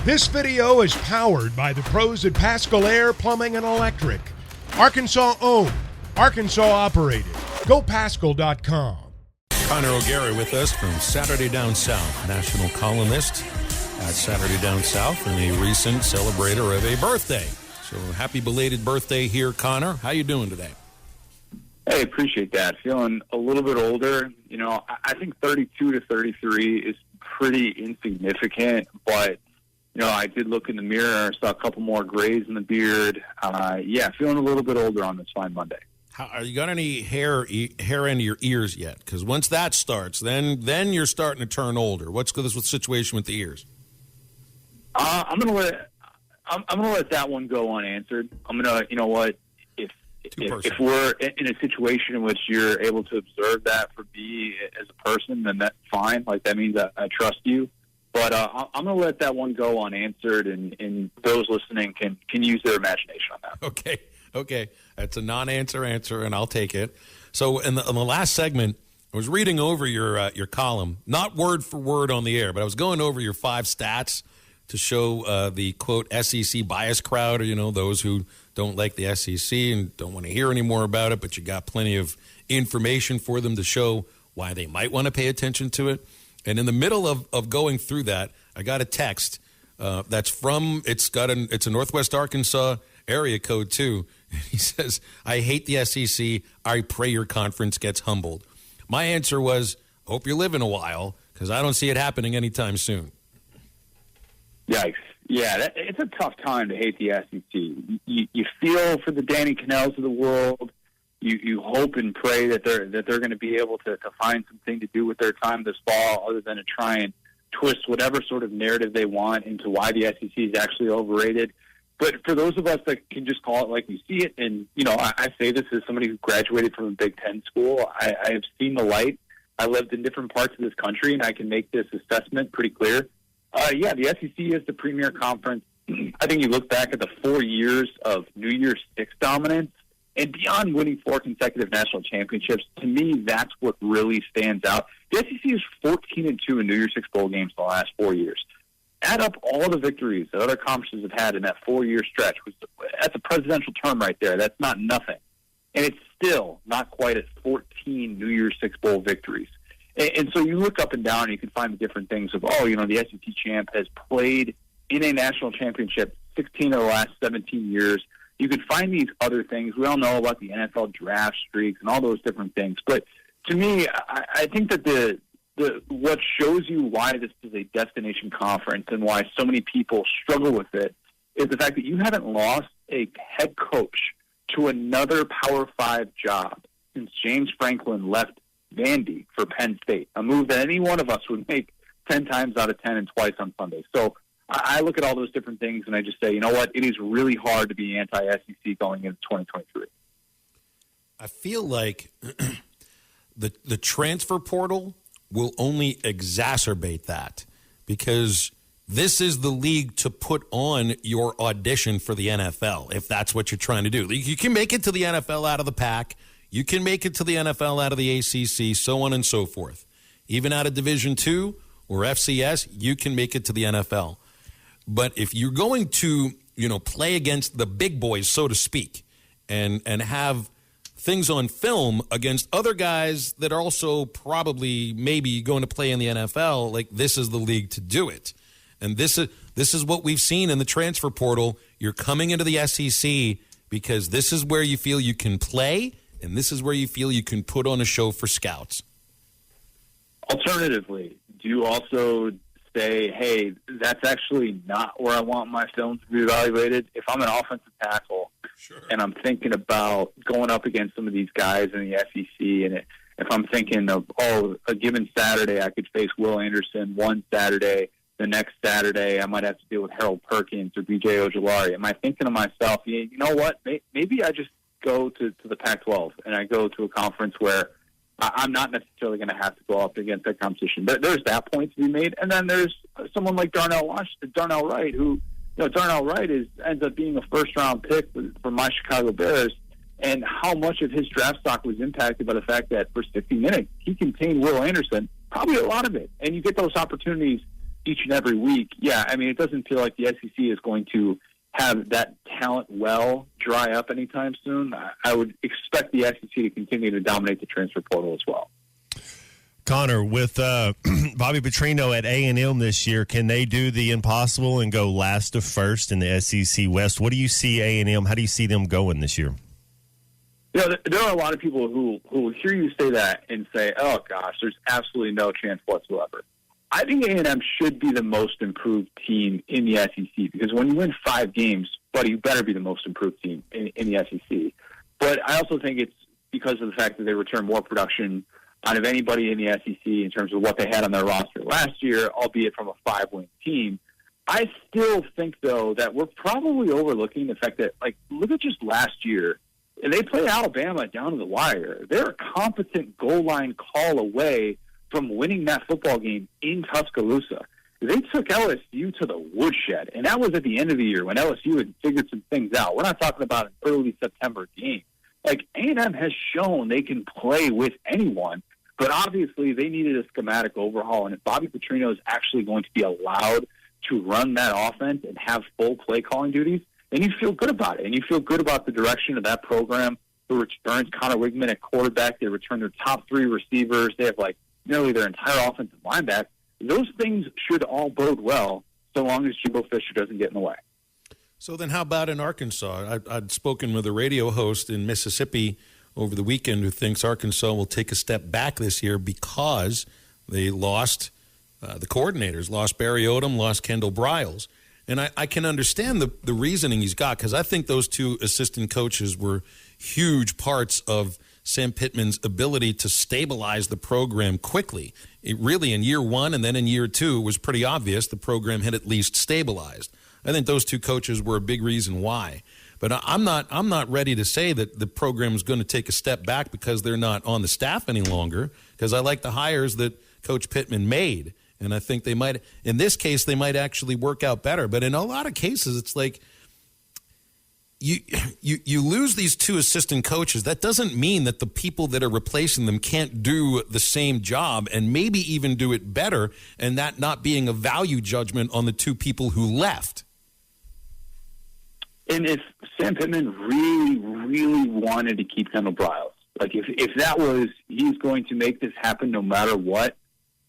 This video is powered by the pros at Pascal Air Plumbing and Electric. Arkansas owned, Arkansas operated. GoPascal.com. Connor O'Gara with us from Saturday Down South, national columnist at Saturday Down South and a recent celebrator of a birthday. So happy belated birthday here, Connor. How you doing today? Hey, appreciate that. Feeling a little bit older. You know, I think 32 to 33 is pretty insignificant, but, you know, I did look in the mirror, saw a couple more grays in the beard. Feeling a little bit older on this fine Monday. Are you got any hair into your ears yet? Because once that starts, then you're starting to turn older. What's the situation with the ears? I'm gonna let that one go unanswered. I'm gonna, you know what, if we're in a situation in which you're able to observe that for me as a person, then that's fine. Like, that means I trust you. But I'm going to let that one go unanswered, and those listening can use their imagination on that. Okay. That's a non-answer answer, and I'll take it. So in the last segment, I was reading over your column, not word for word on the air, but I was going over your 5 stats to show the, quote, SEC bias crowd, or, you know, those who don't like the SEC and don't want to hear any more about it, but you got plenty of information for them to show why they might want to pay attention to it. And in the middle of going through that, I got a text that's from, it's a Northwest Arkansas area code too. He says, "I hate the SEC. I pray your conference gets humbled." My answer was, hope you're living a while, because I don't see it happening anytime soon. Yikes. Yeah, it's a tough time to hate the SEC. You feel for the Danny Cannells of the world. You hope and pray that they're going to be able to find something to do with their time this fall, other than to try and twist whatever sort of narrative they want into why the SEC is actually overrated. But for those of us that can just call it like we see it, and, you know, I say this as somebody who graduated from a Big Ten school, I have seen the light. I lived in different parts of this country, and I can make this assessment pretty clear. The SEC is the premier conference. I think you look back at the 4 years of New Year's Six dominance, and beyond winning 4 consecutive national championships, to me, that's what really stands out. The SEC is 14-2 in New Year's Six bowl games in the last 4 years. Add up all the victories that other conferences have had in that 4-year stretch. That's a presidential term right there. That's not nothing. And it's still not quite at 14 New Year's Six bowl victories. And so you look up and down and you can find the different things of, the SEC champ has played in a national championship 16 of the last 17 years. You could find these other things. We all know about the NFL draft streaks and all those different things. But to me, I think that what shows you why this is a destination conference and why so many people struggle with it is the fact that you haven't lost a head coach to another Power 5 job since James Franklin left Vandy for Penn State, a move that any one of us would make 10 times out of 10 and twice on Sunday. So I look at all those different things and I just say, you know what, it is really hard to be anti-SEC going into 2023. I feel like the transfer portal will only exacerbate that, because this is the league to put on your audition for the NFL, if that's what you're trying to do. You can make it to the NFL out of the Pac. You can make it to the NFL out of the ACC, so on and so forth. Even out of Division II or FCS, you can make it to the NFL. But if you're going to, play against the big boys, so to speak, and have things on film against other guys that are also probably maybe going to play in the NFL, like, this is the league to do it. And this is what we've seen in the transfer portal. You're coming into the SEC because this is where you feel you can play, and this is where you feel you can put on a show for scouts. Alternatively, do you also say, hey, that's actually not where I want my film to be evaluated? If I'm an offensive tackle, sure, and I'm thinking about going up against some of these guys in the SEC, and if I'm thinking of, a given Saturday I could face Will Anderson one Saturday, the next Saturday I might have to deal with Harold Perkins or B.J. Ojulari, am I thinking to myself, you know what, maybe I just go to the Pac-12 and I go to a conference where I'm not necessarily going to have to go up against that competition. But there's that point to be made. And then there's someone like Darnell Wright, who, Darnell Wright ends up being a first-round pick for my Chicago Bears, and how much of his draft stock was impacted by the fact that for 60 minutes he contained Will Anderson, probably a lot of it. And you get those opportunities each and every week, yeah, I mean, it doesn't feel like the SEC is going to have that talent well dry up anytime soon. I would expect the SEC to continue to dominate the transfer portal as well. Connor, with Bobby Petrino at A&M this year, can they do the impossible and go last to first in the SEC West? What do you see A&M? How do you see them going this year? You know, there are a lot of people who hear you say that and say, oh, gosh, there's absolutely no chance whatsoever. I think A&M should be the most improved team in the SEC because when you win 5 games, buddy, you better be the most improved team in the SEC. But I also think it's because of the fact that they return more production out of anybody in the SEC in terms of what they had on their roster last year, albeit from a 5-win team. I still think, though, that we're probably overlooking the fact that, like, look at just last year. They played Alabama down to the wire. They're a competent goal line call away from winning that football game in Tuscaloosa. They took LSU to the woodshed, and that was at the end of the year when LSU had figured some things out. We're not talking about an early September game. Like, A&M has shown they can play with anyone, but obviously they needed a schematic overhaul, and if Bobby Petrino is actually going to be allowed to run that offense and have full play calling duties, then you feel good about it, and you feel good about the direction of that program. Who returns Connor Wigman at quarterback. They return their top 3 receivers. They have, like, nearly their entire offensive line back. Those things should all bode well so long as Jimbo Fisher doesn't get in the way. So then how about in Arkansas? I'd spoken with a radio host in Mississippi over the weekend who thinks Arkansas will take a step back this year because they lost the coordinators, lost Barry Odom, lost Kendall Briles. And I can understand the reasoning he's got because I think those 2 assistant coaches were huge parts of Sam Pittman's ability to stabilize the program quickly. It really, in year 1 and then in year 2, was pretty obvious the program had at least stabilized. I think those 2 coaches were a big reason why. But I'm not ready to say that the program is going to take a step back because they're not on the staff any longer, because I like the hires that Coach Pittman made. And I think they might, in this case, they might actually work out better. But in a lot of cases, it's like you lose these 2 assistant coaches. That doesn't mean that the people that are replacing them can't do the same job and maybe even do it better, and that not being a value judgment on the 2 people who left. And if Sam Pittman really, really wanted to keep Kendall Briles, like if that was he's going to make this happen no matter what,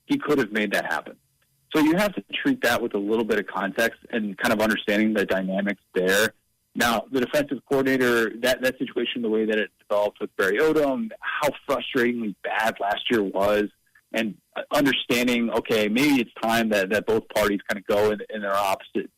he could have made that happen. So you have to treat that with a little bit of context and kind of understanding the dynamics there. Now, the defensive coordinator, that situation, the way that it developed with Barry Odom, how frustratingly bad last year was, and understanding, okay, maybe it's time that both parties kind of go in their opposite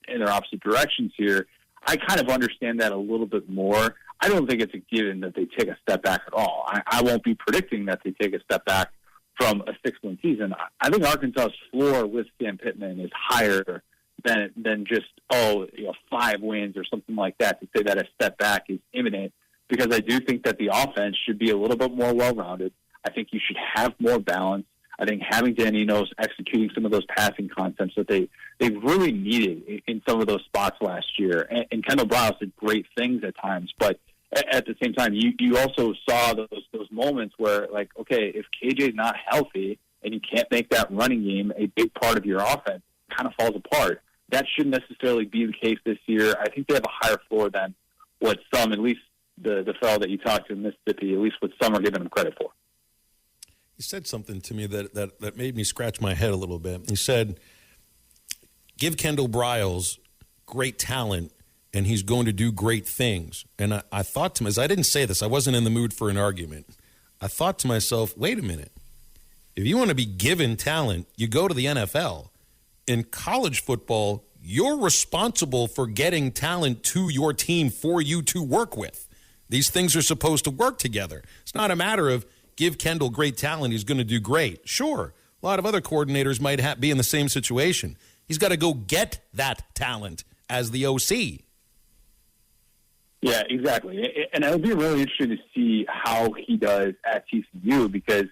directions here. I kind of understand that a little bit more. I don't think it's a given that they take a step back at all. I won't be predicting that they take a step back from a 6-win season. I think Arkansas's floor with Sam Pittman is higher than just 5 wins or something like that, to say that a step back is imminent, because I do think that the offense should be a little bit more well-rounded. I think you should have more balance. I think having Dan Enos executing some of those passing concepts that they really needed in some of those spots last year. And Kendall Briles did great things at times, but at the same time, you also saw those moments where, like, okay, if KJ's not healthy and you can't make that running game a big part of your offense, it kind of falls apart. That shouldn't necessarily be the case this year. I think they have a higher floor than what some, at least the fellow that you talked to in Mississippi, at least what some are giving them credit for. He said something to me that made me scratch my head a little bit. He said, give Kendall Briles great talent, and he's going to do great things. And I thought to myself, I didn't say this, I wasn't in the mood for an argument. I thought to myself, wait a minute. If you want to be given talent, you go to the NFL. In college football, you're responsible for getting talent to your team for you to work with. These things are supposed to work together. It's not a matter of give Kendall great talent, he's going to do great. Sure, a lot of other coordinators might be in the same situation. He's got to go get that talent as the OC. Yeah, exactly. And it'll be really interesting to see how he does at TCU, because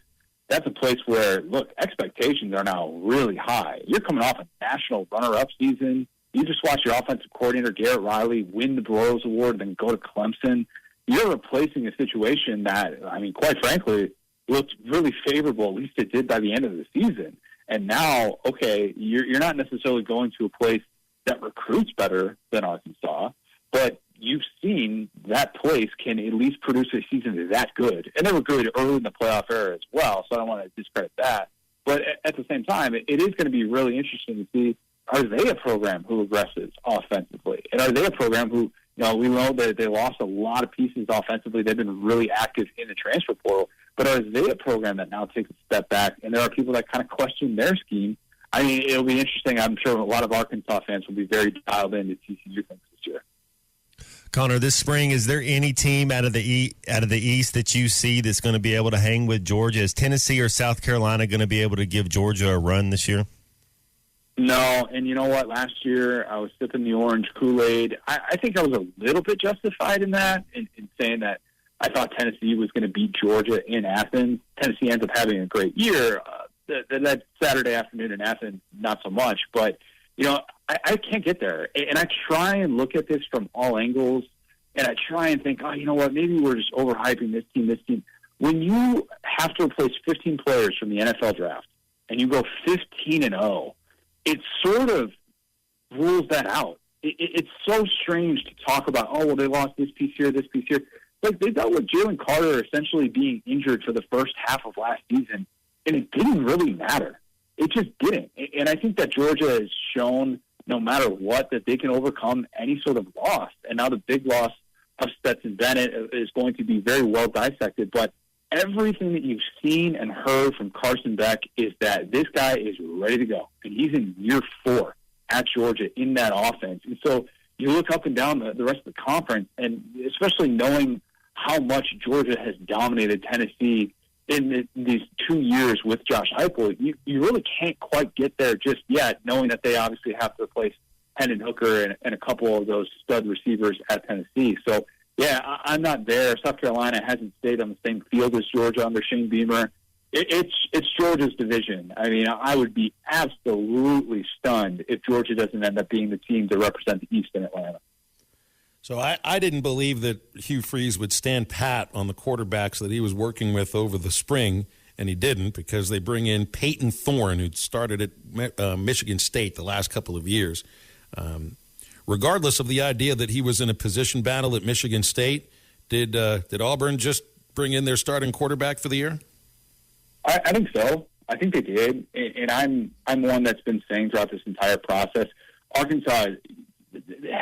that's a place where, look, expectations are now really high. You're coming off a national runner-up season. You just watch your offensive coordinator, Garrett Riley, win the Broyles Award, then go to Clemson. You're replacing a situation that, I mean, quite frankly, looked really favorable, at least it did by the end of the season. And now, okay, you're not necessarily going to a place that recruits better than Arkansas, but you've seen that place can at least produce a season that good. And they were good early in the playoff era as well, so I don't want to discredit that. But at the same time, it is going to be really interesting to see, are they a program who aggresses offensively? And are they a program who, we know that they lost a lot of pieces offensively. They've been really active in the transfer portal. But are they a program that now takes a step back? And there are people that kind of question their scheme. I mean, it'll be interesting. I'm sure a lot of Arkansas fans will be very dialed into TCU things this year. Connor, this spring, is there any team out of the East that you see that's going to be able to hang with Georgia? Is Tennessee or South Carolina going to be able to give Georgia a run this year? No, and you know what? Last year I was sipping the orange Kool-Aid. I think I was a little bit justified in that, in saying that I thought Tennessee was going to beat Georgia in Athens. Tennessee ends up having a great year. That Saturday afternoon in Athens, not so much. But, I can't get there. And I try and look at this from all angles, and I try and think, you know what, maybe we're just overhyping this team. When you have to replace 15 players from the NFL draft, and you go 15-0, it sort of rules that out. It's so strange to talk about, they lost this piece here. Like, they dealt with Jalen Carter essentially being injured for the first half of last season, and it didn't really matter. It just didn't. And I think that Georgia has shown, no matter what, that they can overcome any sort of loss. And now the big loss of Stetson Bennett is going to be very well dissected. But everything that you've seen and heard from Carson Beck is that this guy is ready to go. And he's in year 4 at Georgia in that offense. And so you look up and down the rest of the conference, and especially knowing how much Georgia has dominated Tennessee in these 2 years with Josh Heupel, you really can't quite get there just yet, knowing that they obviously have to replace Hendon Hooker and a couple of those stud receivers at Tennessee. So, yeah, I'm not there. South Carolina hasn't stayed on the same field as Georgia under Shane Beamer. It's Georgia's division. I mean, I would be absolutely stunned if Georgia doesn't end up being the team to represent the East in Atlanta. So I didn't believe that Hugh Freeze would stand pat on the quarterbacks that he was working with over the spring, and he didn't, because they bring in Peyton Thorne, who started at Michigan State the last couple of years. Regardless of the idea that he was in a position battle at Michigan State, did Auburn just bring in their starting quarterback for the year? I think so. I think they did, and I'm one that's been saying throughout this entire process, Arkansas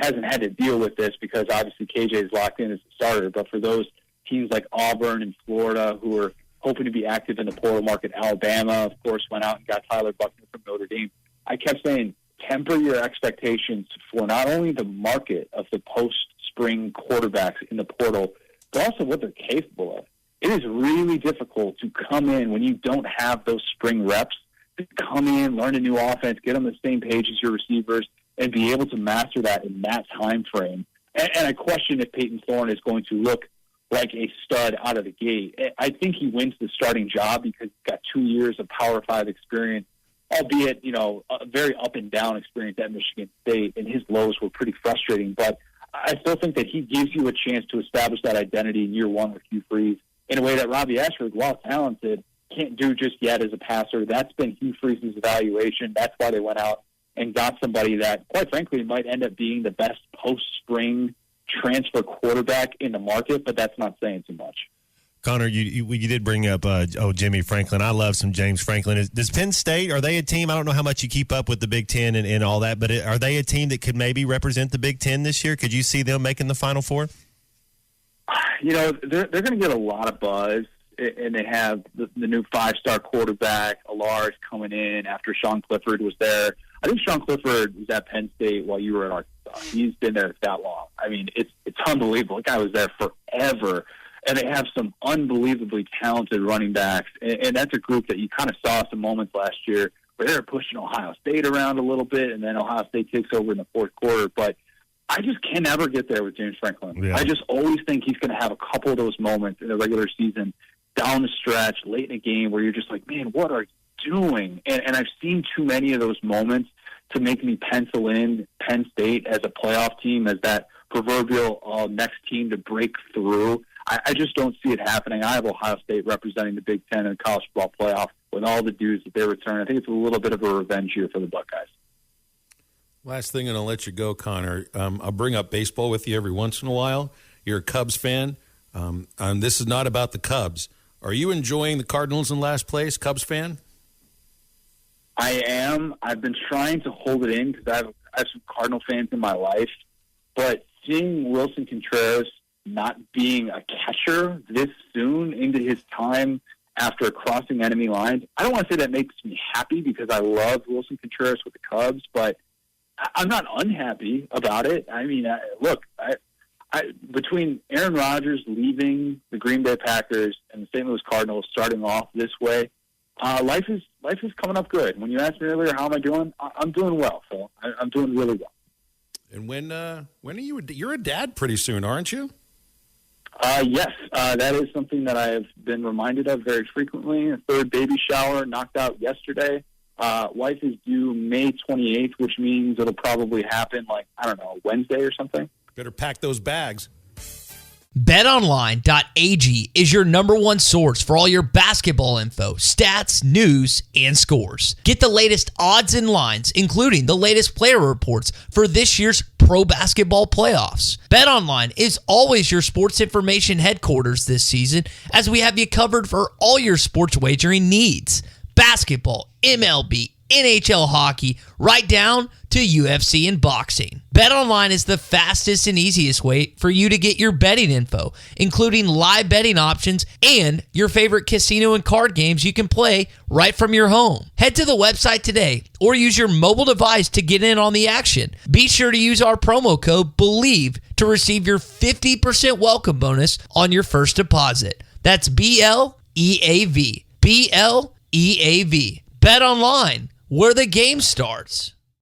hasn't had to deal with this because obviously KJ is locked in as a starter. But for those teams like Auburn and Florida who are hoping to be active in the portal market, Alabama, of course, went out and got Tyler Buckner from Notre Dame. I kept saying, temper your expectations for not only the market of the post-spring quarterbacks in the portal, but also what they're capable of. It is really difficult to come in when you don't have those spring reps, to come in, learn a new offense, get on the same page as your receivers, and be able to master that in that time frame. And I question if Peyton Thorne is going to look like a stud out of the gate. I think he wins the starting job because he's got 2 years of Power 5 experience, albeit, a very up and down experience at Michigan State, and his lows were pretty frustrating. But I still think that he gives you a chance to establish that identity in year 1 with Hugh Freeze in a way that Robbie Ashford, while talented, can't do just yet as a passer. That's been Hugh Freeze's evaluation. That's why they went out and got somebody that, quite frankly, might end up being the best post-spring transfer quarterback in the market, but that's not saying too much. Connor, you did bring up Jimmy Franklin. I love some James Franklin. Does Penn State, are they a team? I don't know how much you keep up with the Big Ten and all that, but are they a team that could maybe represent the Big Ten this year? Could you see them making the Final Four? They're going to get a lot of buzz, and they have the new 5-star quarterback, Alars, coming in after Sean Clifford was there. I think Sean Clifford was at Penn State while you were at Arkansas. He's been there that long. I mean, it's unbelievable. The guy was there forever. And they have some unbelievably talented running backs. And that's a group that you kind of saw some moments last year where they were pushing Ohio State around a little bit, and then Ohio State takes over in the fourth quarter. But I just can never get there with James Franklin. Yeah. I just always think he's going to have a couple of those moments in the regular season, down the stretch, late in a game, where you're just like, man, what are you doing? And I've seen too many of those moments to make me pencil in Penn State as a playoff team, as that proverbial next team to break through. I just don't see it happening. I have Ohio State representing the Big Ten in the college football playoff with all the dues that they return. I think it's a little bit of a revenge year for the Buckeyes. Last thing, and I'll let you go, Connor. I'll bring up baseball with you every once in a while. You're a Cubs fan. And this is not about the Cubs. Are you enjoying the Cardinals in last place, Cubs fan? I am. I've been trying to hold it in because I have some Cardinal fans in my life. But seeing Wilson Contreras not being a catcher this soon into his time after crossing enemy lines, I don't want to say that makes me happy because I love Wilson Contreras with the Cubs, but I'm not unhappy about it. I mean, look, between Aaron Rodgers leaving the Green Bay Packers and the St. Louis Cardinals starting off this way, life is coming up good. When you asked me earlier, how am I doing? I'm doing well, Phil. I'm doing really well. And when are you? You're a dad pretty soon, aren't you? Yes, that is something that I have been reminded of very frequently. A third baby shower knocked out yesterday. Wife is due May 28th, which means it'll probably happen Wednesday or something. Better pack those bags. BetOnline.ag is your number one source for all your basketball info, stats, news, and scores. Get the latest odds and lines, including the latest player reports for this year's pro basketball playoffs. BetOnline is always your sports information headquarters this season, as we have you covered for all your sports wagering needs. Basketball, MLB, NHL hockey, right down to UFC and boxing. BetOnline is the fastest and easiest way for you to get your betting info, including live betting options and your favorite casino and card games you can play right from your home. Head to the website today or use your mobile device to get in on the action. Be sure to use our promo code BELIEVE to receive your 50% welcome bonus on your first deposit. That's BLEAV. BLEAV. Bet online, where the game starts.